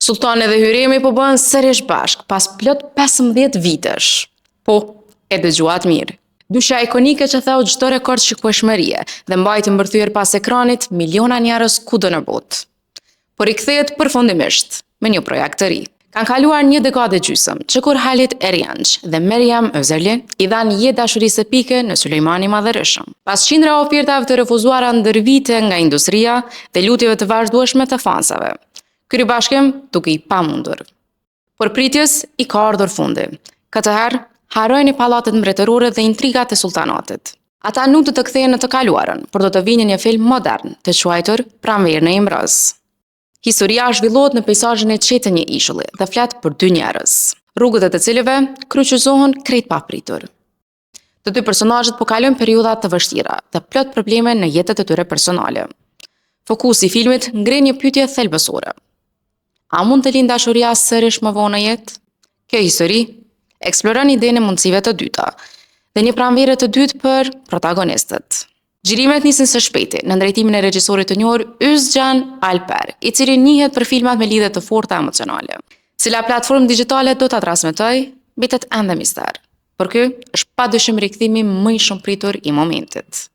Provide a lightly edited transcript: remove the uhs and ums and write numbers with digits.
Sultani dhe Hyremi po bëhen sërish bashk pas plot 15 vitesh. Po, e dëgjuat mirë. Dyshja ikonike që theu çdo rekord shikueshmërie dhe mbajti mbërthyer pas ekranit miliona njerëz kudo në botë. Por i kthehet përfundimisht me një projekt të ri. Kanë kaluar një dekadë gjysmë, që kur Halit Erianç dhe Meryem Özerli i dhanë jetë dashurisë epike në Sulejmani Madhërisëm. Pas qindra ofertave të refuzuara ndër vite nga industria dhe lutjeve të vazhdueshme të fansave, ky ribashkim duke i pamundur. Por pritjes i ka ardhur fundi. Këtë herë harrojnë pallatet mbretërore dhe intrigat e sultanatit. Ata nuk do të kthehen në të kaluarën, por do të vinë një film modern, të quajtur Pranverën e Imrës. Historia zhvillohet në peizazhin e qetë një ishulli dhe flet për dy njerëz, rrugët e të cilëve kryqëzohen krejt papritur. Të dy personazhet po kalojnë periudha të vështira dhe plot probleme në jetët e tyre personale. Fokusi i filmit ngren një pyetje thelbësore. A mund të lindë dashuria sërish më vonë në jetë? Kjo histori eksploron idenë e mundësive të dyta dhe një pranverë të dytë për protagonistët. Xhirimet nisin së shpejti në drejtimin e regjisorit të njohur Özcan Alper, i cili njihet për filmat me lidhje të forta emocionale. Cila platformë digjitale do ta transmetoj, mbetet ende mister. Por ky është padyshim rikthimi më i shumë pritur i momentit.